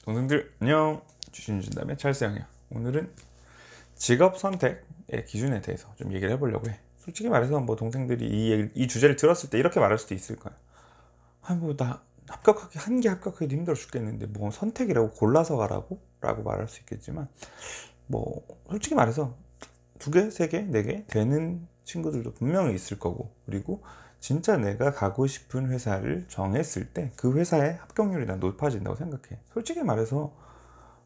동생들 안녕. 주신다음에 찰스양이야. 오늘은 직업 선택의 기준에 대해서 좀 얘기를 해보려고 해. 솔직히 말해서 뭐 동생들이 이 주제를 들었을 때 이렇게 말할 수도 있을 거야. 나 합격하기 한 개 합격하기도 힘들어 죽겠는데 뭐 선택이라고 골라서 가라고? 라고 말할 수 있겠지만 뭐 솔직히 말해서 두 개, 세 개, 네 개 되는 친구들도 분명히 있을 거고, 그리고 진짜 내가 가고 싶은 회사를 정했을 때 그 회사의 합격률이 난 높아진다고 생각해. 솔직히 말해서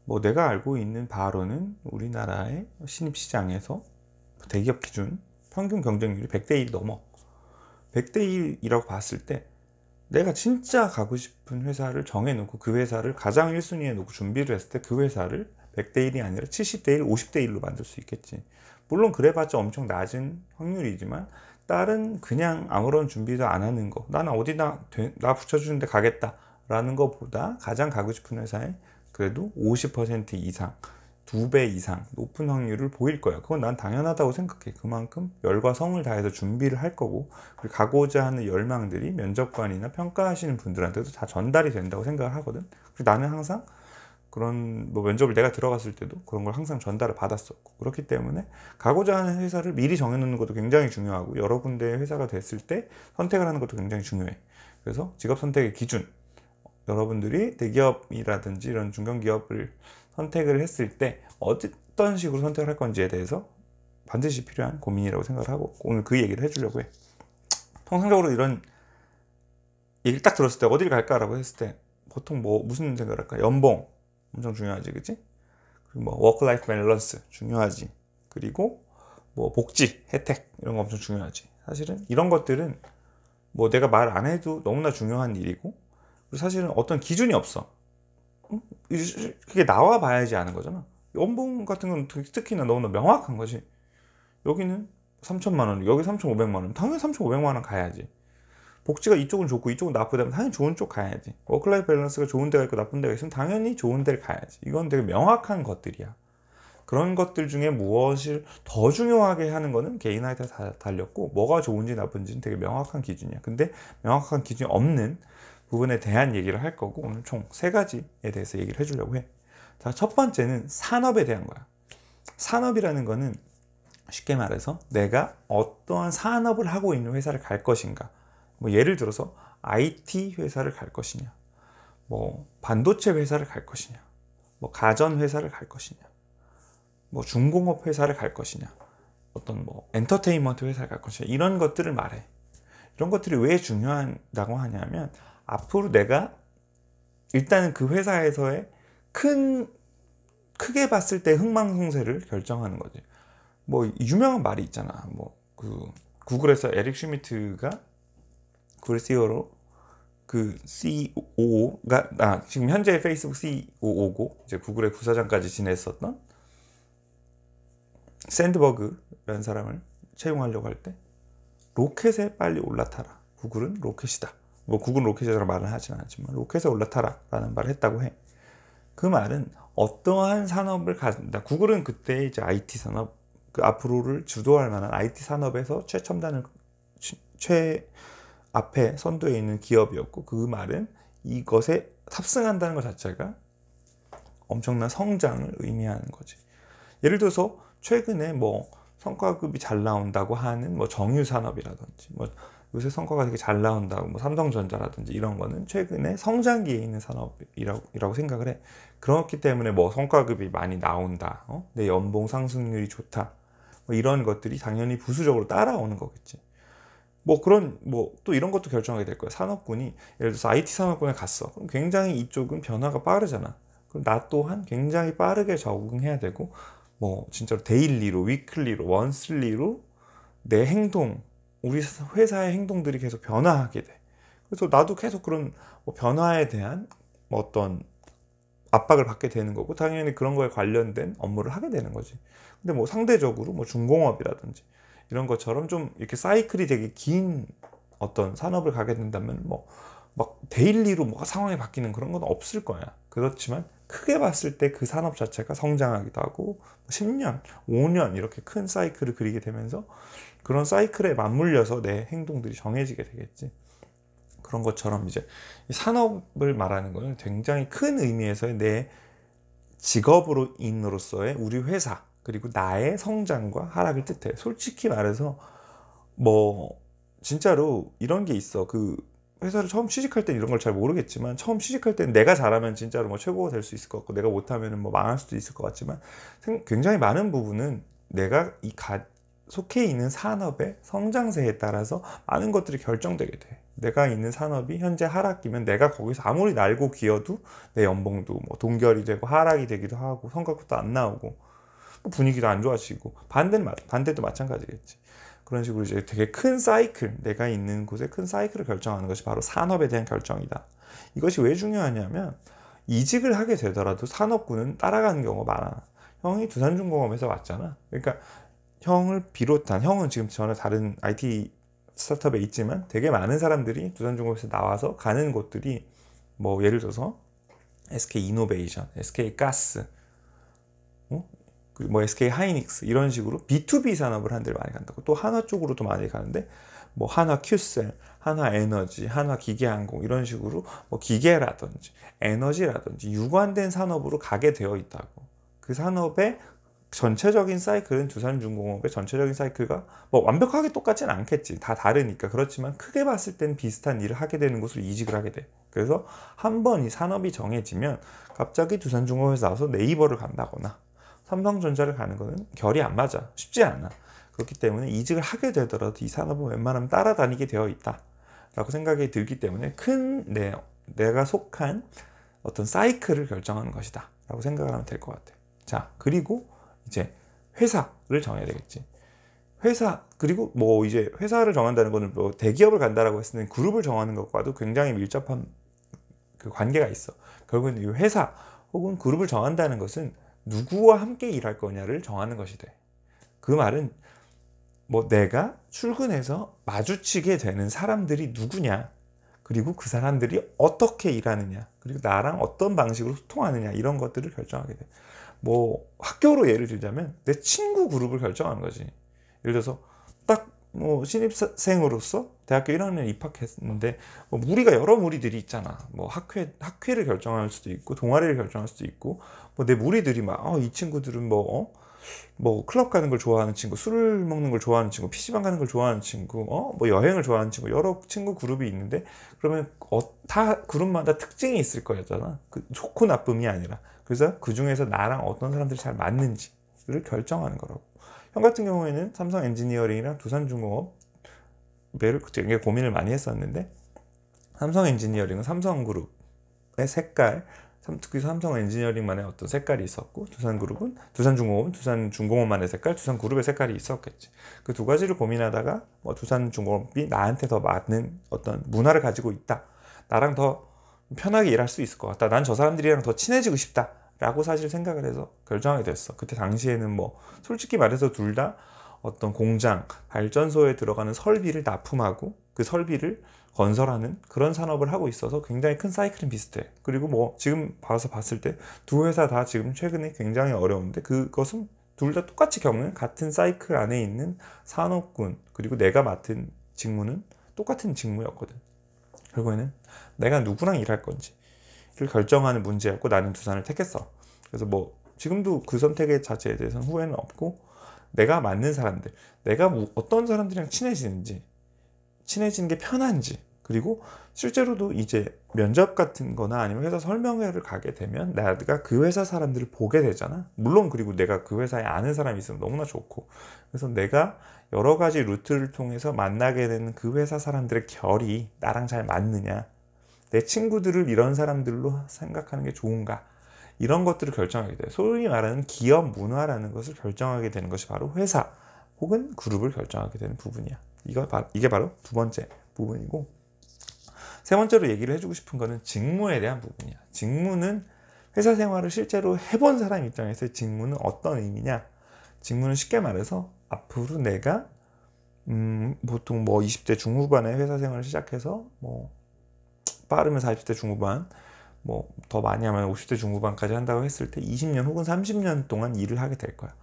뭐 내가 알고 있는 바로는 우리나라의 신입시장에서 대기업 기준 평균 경쟁률이 100대 1이 넘어. 100대 1이라고 봤을 때 내가 진짜 가고 싶은 회사를 정해놓고 그 회사를 가장 1순위에 놓고 준비를 했을 때 그 회사를 100대 1이 아니라 70대 1, 50대 1로 만들 수 있겠지. 물론 그래봤자 엄청 낮은 확률이지만 다른 그냥 아무런 준비도 안 하는 거, 나는 어디나 나 붙여주는데 가겠다 라는 것보다 가장 가고 싶은 회사에 그래도 50% 이상, 2배 이상 높은 확률을 보일 거야. 그건 난 당연하다고 생각해. 그만큼 열과 성을 다해서 준비를 할 거고, 그리고 가고자 하는 열망들이 면접관이나 평가하시는 분들한테도 다 전달이 된다고 생각을 하거든. 그래서 나는 항상 그런 뭐 면접을 내가 들어갔을 때도 그런 걸 항상 전달을 받았었고, 그렇기 때문에 가고자 하는 회사를 미리 정해놓는 것도 굉장히 중요하고, 여러 군데의 회사가 됐을 때 선택을 하는 것도 굉장히 중요해. 그래서 직업 선택의 기준, 여러분들이 대기업이라든지 이런 중견기업을 선택을 했을 때 어떤 식으로 선택을 할 건지에 대해서 반드시 필요한 고민이라고 생각을 하고, 오늘 그 얘기를 해주려고 해. 통상적으로 이런 얘기를 딱 들었을 때 어디를 갈까라고 했을 때 보통 뭐 무슨 생각을 할까? 연봉 엄청 중요하지, 그치? 그리고 뭐 워크 라이프 밸런스 중요하지. 그리고 뭐 복지 혜택 이런 거 엄청 중요하지. 사실은 이런 것들은 뭐 내가 말 안 해도 너무나 중요한 일이고, 그리고 사실은 어떤 기준이 없어. 그게 나와 봐야지 아는 거잖아. 연봉 같은 건 특히나 너무나 명확한 거지. 여기는 3천만 원, 여기 3,500만 원, 당연히 3,500만 원 가야지. 복지가 이쪽은 좋고 이쪽은 나쁘다면 당연히 좋은 쪽 가야지. 워크라이프 밸런스가 좋은 데가 있고 나쁜 데가 있으면 당연히 좋은 데를 가야지. 이건 되게 명확한 것들이야. 그런 것들 중에 무엇을 더 중요하게 하는 거는 개인에 따라 달렸고, 뭐가 좋은지 나쁜지는 되게 명확한 기준이야. 근데 명확한 기준이 없는 부분에 대한 얘기를 할 거고, 오늘 총 세 가지에 대해서 얘기를 해주려고 해. 자, 첫 번째는 산업에 대한 거야. 산업이라는 거는 쉽게 말해서 내가 어떠한 산업을 하고 있는 회사를 갈 것인가. 뭐 예를 들어서 IT 회사를 갈 것이냐, 뭐 반도체 회사를 갈 것이냐, 뭐 가전 회사를 갈 것이냐, 뭐 중공업 회사를 갈 것이냐, 어떤 뭐 엔터테인먼트 회사를 갈 것이냐, 이런 것들을 말해. 이런 것들이 왜 중요하다고 하냐면, 앞으로 내가 일단은 그 회사에서의 크게 봤을 때 흥망성쇠를 결정하는 거지. 뭐 유명한 말이 있잖아. 뭐 그 구글에서 에릭 슈미트가 구글 CEO로, 그 COO가 지금 현재 페이스북 COO고 이제 구글의 부사장까지 지냈었던 샌드버그라는 사람을 채용하려고 할 때, 로켓에 빨리 올라타라. 구글은 로켓이다. 뭐 구글은 로켓이라고 말은 하진 않지만 로켓에 올라타라 라는 말을 했다고 해. 그 말은 어떠한 산업을 가진다. 구글은 그때 이제 IT 산업, 그 앞으로를 주도할 만한 IT 산업에서 최첨단을 최 앞에 선두에 있는 기업이었고, 그 말은 이것에 탑승한다는 것 자체가 엄청난 성장을 의미하는 거지. 예를 들어서 최근에 뭐 성과급이 잘 나온다고 하는 뭐 정유 산업이라든지, 뭐 요새 성과가 되게 잘 나온다고 뭐 삼성전자라든지, 이런 거는 최근에 성장기에 있는 산업이라고 생각을 해. 그렇기 때문에 뭐 성과급이 많이 나온다, 내 연봉 상승률이 좋다, 뭐 이런 것들이 당연히 부수적으로 따라오는 거겠지. 뭐 그런 뭐 또 이런 것도 결정하게 될 거야. 산업군이 예를 들어서 IT 산업군에 갔어. 그럼 굉장히 이쪽은 변화가 빠르잖아. 그럼 나 또한 굉장히 빠르게 적응해야 되고, 뭐 진짜로 데일리로, 위클리로, 원슬리로 내 행동, 우리 회사의 행동들이 계속 변화하게 돼. 그래서 나도 계속 그런 뭐 변화에 대한 뭐 어떤 압박을 받게 되는 거고, 당연히 그런 거에 관련된 업무를 하게 되는 거지. 근데 뭐 상대적으로 뭐 중공업이라든지 이런 것처럼 좀 이렇게 사이클이 되게 긴 어떤 산업을 가게 된다면 뭐 막 데일리로 뭐가 상황이 바뀌는 그런 건 없을 거야. 그렇지만 크게 봤을 때 그 산업 자체가 성장하기도 하고 10년, 5년 이렇게 큰 사이클을 그리게 되면서 그런 사이클에 맞물려서 내 행동들이 정해지게 되겠지. 그런 것처럼 이제 이 산업을 말하는 거는 굉장히 큰 의미에서의 내 직업으로 인으로서의 우리 회사 그리고 나의 성장과 하락을 뜻해. 솔직히 말해서 뭐 진짜로 이런 게 있어. 그 회사를 처음 취직할 때 이런 걸 잘 모르겠지만 처음 취직할 때는 내가 잘하면 진짜로 뭐 최고가 될 수 있을 것 같고 내가 못하면 뭐 망할 수도 있을 것 같지만 굉장히 많은 부분은 내가 속해 있는 산업의 성장세에 따라서 많은 것들이 결정되게 돼. 내가 있는 산업이 현재 하락기면 내가 거기서 아무리 날고 기어도 내 연봉도 뭐 동결이 되고 하락이 되기도 하고 성과도 안 나오고 뭐 분위기도 안 좋아지고 반대도 마찬가지겠지. 그런 식으로 이제 되게 큰 사이클, 내가 있는 곳의 큰 사이클을 결정하는 것이 바로 산업에 대한 결정이다. 이것이 왜 중요하냐면 이직을 하게 되더라도 산업군은 따라가는 경우가 많아. 형이 두산중공업에서 왔잖아. 그러니까 형을 비롯한, 형은 지금 전혀 다른 IT 스타트업에 있지만 되게 많은 사람들이 두산중공업에서 나와서 가는 곳들이 뭐 예를 들어서 SK이노베이션, SK가스, 뭐 SK하이닉스 이런 식으로 B2B 산업을 한 데를 많이 간다고. 또 한화 쪽으로도 많이 가는데 뭐 한화큐셀, 한화에너지, 한화기계항공 이런 식으로 뭐 기계라든지 에너지라든지 유관된 산업으로 가게 되어 있다고. 그 산업의 전체적인 사이클은 두산중공업의 전체적인 사이클과 뭐 완벽하게 똑같지는 않겠지. 다 다르니까. 그렇지만 크게 봤을 땐 비슷한 일을 하게 되는 곳으로 이직을 하게 돼. 그래서 한 번 이 산업이 정해지면 갑자기 두산중공업에서 나와서 네이버를 간다거나 삼성전자를 가는 거는 결이 안 맞아. 쉽지 않아. 그렇기 때문에 이직을 하게 되더라도 이 산업은 웬만하면 따라다니게 되어 있다 라고 생각이 들기 때문에 내가 속한 어떤 사이클을 결정하는 것이다 라고 생각을 하면 될 것 같아요. 자, 그리고 이제 회사를 정해야 되겠지. 그리고 뭐 이제 회사를 정한다는 거는 뭐 대기업을 간다라고 했을 때 그룹을 정하는 것과도 굉장히 밀접한 그 관계가 있어. 결국은 이 회사 혹은 그룹을 정한다는 것은 누구와 함께 일할 거냐를 정하는 것이 돼. 그 말은 뭐 내가 출근해서 마주치게 되는 사람들이 누구냐, 그리고 그 사람들이 어떻게 일하느냐, 그리고 나랑 어떤 방식으로 소통하느냐 이런 것들을 결정하게 돼. 뭐 학교로 예를 들자면 내 친구 그룹을 결정하는 거지. 예를 들어서 딱 뭐 신입생으로서 대학교 1학년 입학했는데 뭐 무리가 여러 무리들이 있잖아. 뭐 학회를 결정할 수도 있고 동아리를 결정할 수도 있고 뭐 내 무리들이 막 이 친구들은 뭐 클럽 가는 걸 좋아하는 친구, 술을 먹는 걸 좋아하는 친구, PC방 가는 걸 좋아하는 친구, 뭐 여행을 좋아하는 친구, 여러 친구 그룹이 있는데 그러면 다 그룹마다 특징이 있을 거였잖아. 그 좋고 나쁨이 아니라. 그래서 그 중에서 나랑 어떤 사람들이 잘 맞는지를 결정하는 거라고. 형 같은 경우에는 삼성 엔지니어링이랑 두산중공업 매를 되게 고민을 많이 했었는데 삼성 엔지니어링은 삼성그룹의 색깔, 특히 삼성 엔지니어링만의 어떤 색깔이 있었고 두산중공업은 두산중공업만의 색깔, 두산그룹의 색깔이 있었겠지. 그 두 가지를 고민하다가 뭐 두산중공업이 나한테 더 맞는 어떤 문화를 가지고 있다, 나랑 더 편하게 일할 수 있을 것 같다, 난 저 사람들이랑 더 친해지고 싶다 라고 사실 생각을 해서 결정하게 됐어. 그때 당시에는 뭐 솔직히 말해서 둘 다 어떤 공장, 발전소에 들어가는 설비를 납품하고 그 설비를 건설하는 그런 산업을 하고 있어서 굉장히 큰 사이클은 비슷해. 그리고 뭐 지금 봤을 때 두 회사 다 지금 최근에 굉장히 어려운데 그것은 둘 다 똑같이 겪는 같은 사이클 안에 있는 산업군, 그리고 내가 맡은 직무는 똑같은 직무였거든. 결국에는 내가 누구랑 일할 건지를 결정하는 문제였고 나는 두산을 택했어. 그래서 뭐 지금도 그 선택의 자체에 대해서는 후회는 없고, 내가 맞는 사람들, 내가 어떤 사람들이랑 친해지는 게 편한지, 그리고 실제로도 이제 면접 같은 거나 아니면 회사 설명회를 가게 되면 내가 그 회사 사람들을 보게 되잖아. 물론 그리고 내가 그 회사에 아는 사람이 있으면 너무나 좋고, 그래서 내가 여러 가지 루트를 통해서 만나게 되는 그 회사 사람들의 결이 나랑 잘 맞느냐, 내 친구들을 이런 사람들로 생각하는 게 좋은가, 이런 것들을 결정하게 돼요. 소위 말하는 기업 문화라는 것을 결정하게 되는 것이 바로 회사 혹은 그룹을 결정하게 되는 부분이야. 이게 바로 두 번째 부분이고, 세 번째로 얘기를 해주고 싶은 거는 직무에 대한 부분이야. 직무는 회사 생활을 실제로 해본 사람 입장에서 직무는 어떤 의미냐? 직무는 쉽게 말해서 앞으로 내가 보통 뭐 20대 중후반에 회사 생활을 시작해서 뭐 빠르면 40대 중후반, 뭐 더 많이 하면 50대 중후반까지 한다고 했을 때 20년 혹은 30년 동안 일을 하게 될 거야.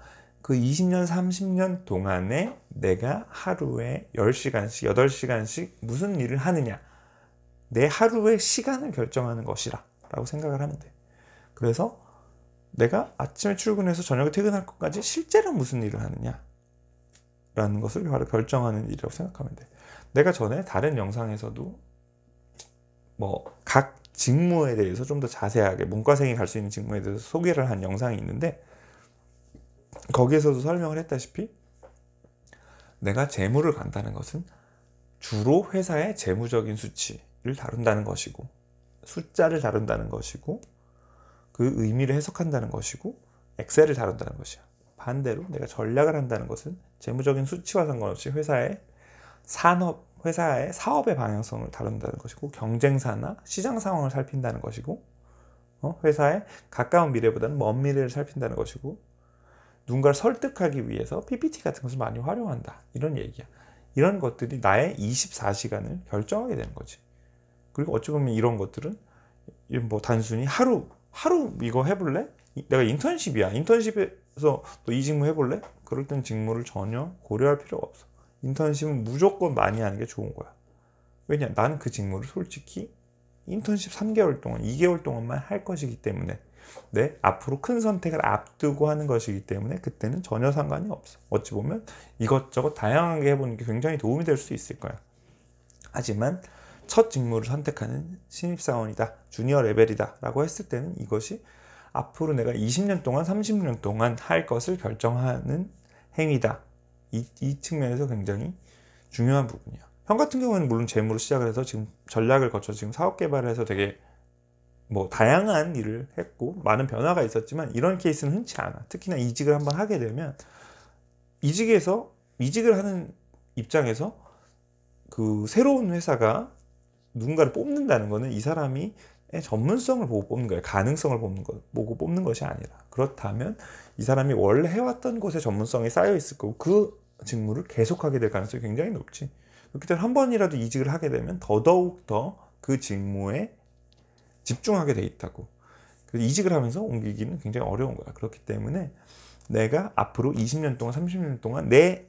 그 20년, 30년 동안에 내가 하루에 10시간씩, 8시간씩 무슨 일을 하느냐, 내 하루의 시간을 결정하는 것이라 라고 생각을 하면 돼. 그래서 내가 아침에 출근해서 저녁에 퇴근할 것까지 실제로 무슨 일을 하느냐 라는 것을 바로 결정하는 일이라고 생각하면 돼. 내가 전에 다른 영상에서도 뭐 각 직무에 대해서 좀 더 자세하게 문과생이 갈 수 있는 직무에 대해서 소개를 한 영상이 있는데, 거기에서도 설명을 했다시피 내가 재무를 간다는 것은 주로 회사의 재무적인 수치를 다룬다는 것이고, 숫자를 다룬다는 것이고, 그 의미를 해석한다는 것이고, 엑셀을 다룬다는 것이야. 반대로 내가 전략을 한다는 것은 재무적인 수치와 상관없이 회사의 사업의 방향성을 다룬다는 것이고, 경쟁사나 시장 상황을 살핀다는 것이고, 회사의 가까운 미래보다는 먼 미래를 살핀다는 것이고, 누군가를 설득하기 위해서 PPT 같은 것을 많이 활용한다, 이런 얘기야. 이런 것들이 나의 24시간을 결정하게 되는 거지. 그리고 어찌 보면 이런 것들은 뭐 단순히 하루 이거 해볼래? 내가 인턴십이야. 인턴십에서 너 이 직무 해볼래? 그럴 땐 직무를 전혀 고려할 필요가 없어. 인턴십은 무조건 많이 하는 게 좋은 거야. 왜냐? 나는 그 직무를 솔직히 인턴십 3개월 동안, 2개월 동안만 할 것이기 때문에, 앞으로 큰 선택을 앞두고 하는 것이기 때문에 그때는 전혀 상관이 없어. 어찌 보면 이것저것 다양하게 해보는 게 굉장히 도움이 될 수 있을 거야. 하지만 첫 직무를 선택하는 신입사원이다, 주니어 레벨이다 라고 했을 때는 이것이 앞으로 내가 20년 동안 30년 동안 할 것을 결정하는 행위다, 이 측면에서 굉장히 중요한 부분이야. 형 같은 경우는 물론 재무로 시작을 해서 지금 전략을 거쳐 지금 사업 개발을 해서 되게 뭐 다양한 일을 했고 많은 변화가 있었지만, 이런 케이스는 흔치 않아. 특히나 이직을 한번 하게 되면 이직을 하는 입장에서 그 새로운 회사가 누군가를 뽑는다는 것은 이 사람이 전문성을 보고 뽑는 거예요. 가능성을 보고 뽑는 것이 아니라, 그렇다면 이 사람이 원래 해왔던 곳에 전문성이 쌓여 있을 거고 그 직무를 계속하게 될 가능성이 굉장히 높지. 그렇기 때문에 한 번이라도 이직을 하게 되면 더더욱 더 그 직무에 집중하게 돼 있다고. 이직을 하면서 옮기기는 굉장히 어려운 거야. 그렇기 때문에 내가 앞으로 20년 동안 30년 동안 내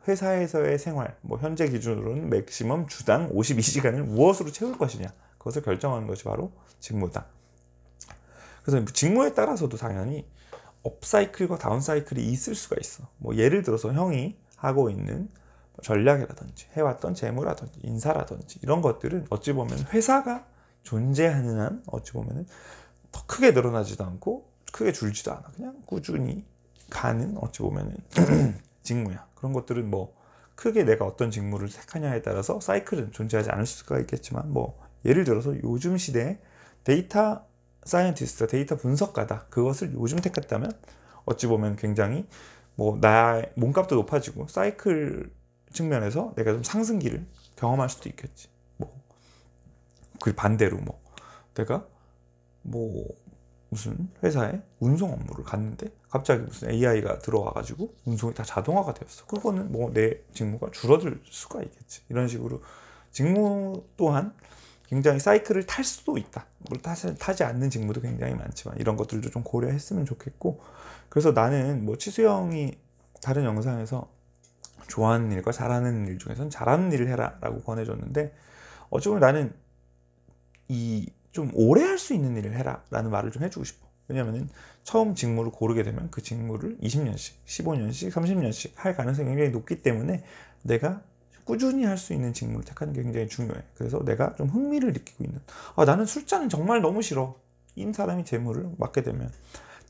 회사에서의 생활, 뭐 현재 기준으로는 맥시멈 주당 52시간을 무엇으로 채울 것이냐, 그것을 결정하는 것이 바로 직무다. 그래서 직무에 따라서도 당연히 업사이클과 다운사이클이 있을 수가 있어. 뭐 예를 들어서 형이 하고 있는 전략이라든지 해왔던 재무라든지 인사라든지 이런 것들은 어찌 보면 회사가 존재하는 한 어찌 보면 더 크게 늘어나지도 않고 크게 줄지도 않아. 그냥 꾸준히 가는 어찌 보면 직무야. 그런 것들은 뭐 크게 내가 어떤 직무를 택하냐에 따라서 사이클은 존재하지 않을 수가 있겠지만, 뭐 예를 들어서 요즘 시대에 데이터 사이언티스트가 데이터 분석가다, 그것을 요즘 택했다면 어찌 보면 굉장히 뭐 나의 몸값도 높아지고 사이클 측면에서 내가 좀 상승기를 경험할 수도 있겠지. 뭐 그 반대로 뭐 내가 뭐 무슨 회사에 운송 업무를 갔는데 갑자기 무슨 AI가 들어와가지고 운송이 다 자동화가 되었어. 그거는 뭐 내 직무가 줄어들 수가 있겠지. 이런 식으로 직무 또한 굉장히 사이클을 탈 수도 있다. 물론 타지 않는 직무도 굉장히 많지만 이런 것들도 좀 고려했으면 좋겠고, 그래서 나는 뭐 치수형이 다른 영상에서 좋아하는 일과 잘하는 일 중에서는 잘하는 일을 해라 라고 권해줬는데, 어쩌면 나는 이 좀 오래 할 수 있는 일을 해라 라는 말을 좀 해주고 싶어. 왜냐면은 처음 직무를 고르게 되면 그 직무를 20년씩 15년씩 30년씩 할 가능성이 굉장히 높기 때문에 내가 꾸준히 할 수 있는 직무를 택하는 게 굉장히 중요해. 그래서 내가 좀 흥미를 느끼고 있는, 나는 술자는 정말 너무 싫어, 인 사람이 재무를 맡게 되면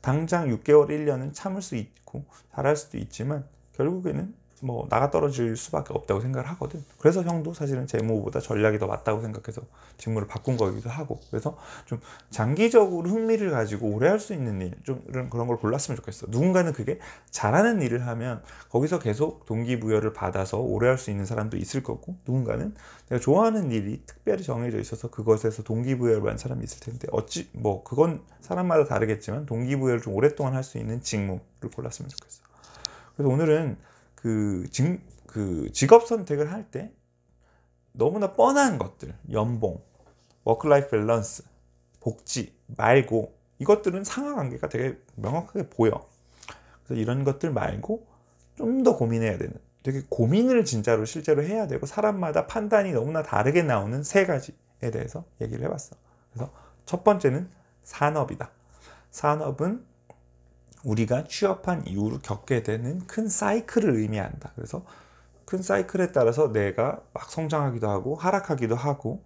당장 6개월 1년은 참을 수 있고 잘할 수도 있지만 결국에는 뭐 나가 떨어질 수밖에 없다고 생각을 하거든. 그래서 형도 사실은 재무보다 전략이 더 맞다고 생각해서 직무를 바꾼 거기도 하고, 그래서 좀 장기적으로 흥미를 가지고 오래 할 수 있는 일, 좀 그런 걸 골랐으면 좋겠어. 누군가는 그게 잘하는 일을 하면 거기서 계속 동기부여를 받아서 오래 할 수 있는 사람도 있을 거고, 누군가는 내가 좋아하는 일이 특별히 정해져 있어서 그것에서 동기부여를 받는 사람이 있을 텐데, 어찌 뭐 그건 사람마다 다르겠지만 동기부여를 좀 오랫동안 할 수 있는 직무를 골랐으면 좋겠어. 그래서 오늘은 그 직업 선택을 할 때 너무나 뻔한 것들, 연봉, 워크라이프 밸런스, 복지 말고, 이것들은 상하관계가 되게 명확하게 보여. 그래서 이런 것들 말고 좀 더 고민해야 되는, 되게 고민을 진짜로 실제로 해야 되고 사람마다 판단이 너무나 다르게 나오는 세 가지 대해서 얘기를 해봤어. 그래서 첫 번째는 산업이다. 산업은 우리가 취업한 이후로 겪게 되는 큰 사이클을 의미한다. 그래서 큰 사이클에 따라서 내가 막 성장하기도 하고 하락하기도 하고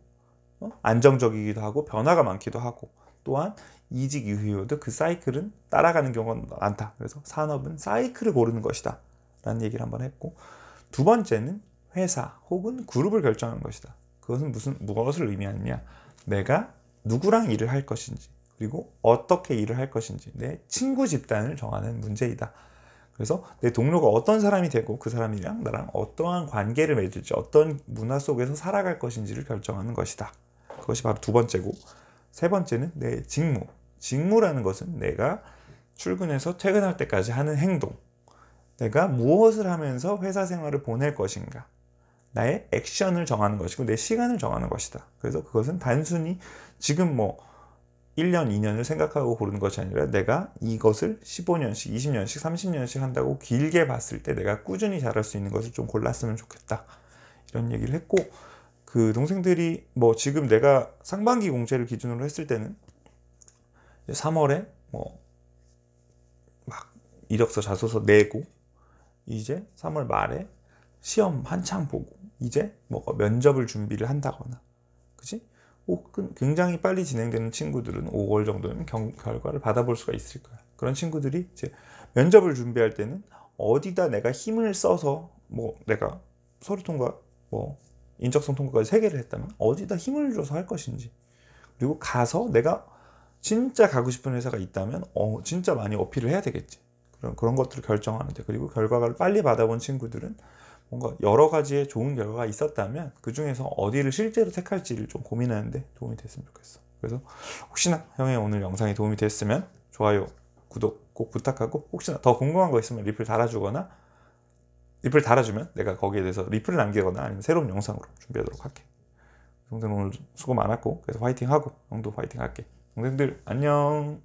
안정적이기도 하고 변화가 많기도 하고, 또한 이직 이후에도 그 사이클은 따라가는 경우가 많다. 그래서 산업은 사이클을 고르는 것이다 라는 얘기를 한번 했고, 두 번째는 회사 혹은 그룹을 결정하는 것이다. 그것은 무엇을 의미하느냐, 내가 누구랑 일을 할 것인지, 그리고 어떻게 일을 할 것인지, 내 친구 집단을 정하는 문제이다. 그래서 내 동료가 어떤 사람이 되고 그 사람이랑 나랑 어떠한 관계를 맺을지, 어떤 문화 속에서 살아갈 것인지를 결정하는 것이다. 그것이 바로 두 번째고, 세 번째는 내 직무. 직무라는 것은 내가 출근해서 퇴근할 때까지 하는 행동, 내가 무엇을 하면서 회사 생활을 보낼 것인가, 나의 액션을 정하는 것이고 내 시간을 정하는 것이다. 그래서 그것은 단순히 지금 1년, 2년을 생각하고 고르는 것이 아니라 내가 이것을 15년씩, 20년씩, 30년씩 한다고 길게 봤을 때 내가 꾸준히 잘할 수 있는 것을 좀 골랐으면 좋겠다. 이런 얘기를 했고, 그 동생들이 지금 내가 상반기 공채를 기준으로 했을 때는 3월에 막 이력서 자소서 내고, 이제 3월 말에 시험 한창 보고, 이제 면접을 준비를 한다거나, 그치? 혹은 굉장히 빨리 진행되는 친구들은 5월 정도면 결과를 받아볼 수가 있을 거야. 그런 친구들이 이제 면접을 준비할 때는 어디다 내가 힘을 써서 내가 서류 통과, 인적성 통과까지 3개를 했다면 어디다 힘을 줘서 할 것인지, 그리고 가서 내가 진짜 가고 싶은 회사가 있다면 진짜 많이 어필을 해야 되겠지. 그런 것들을 결정하는데, 그리고 결과를 빨리 받아본 친구들은 뭔가 여러 가지의 좋은 결과가 있었다면 그 중에서 어디를 실제로 택할지를 좀 고민하는데 도움이 됐으면 좋겠어. 그래서 혹시나 형의 오늘 영상이 도움이 됐으면 좋아요, 구독 꼭 부탁하고, 혹시나 더 궁금한 거 있으면 리플 달아주면 내가 거기에 대해서 리플을 남기거나 아니면 새로운 영상으로 준비하도록 할게. 동생 오늘 수고 많았고, 그래서 화이팅 하고 형도 화이팅 할게. 동생들 안녕.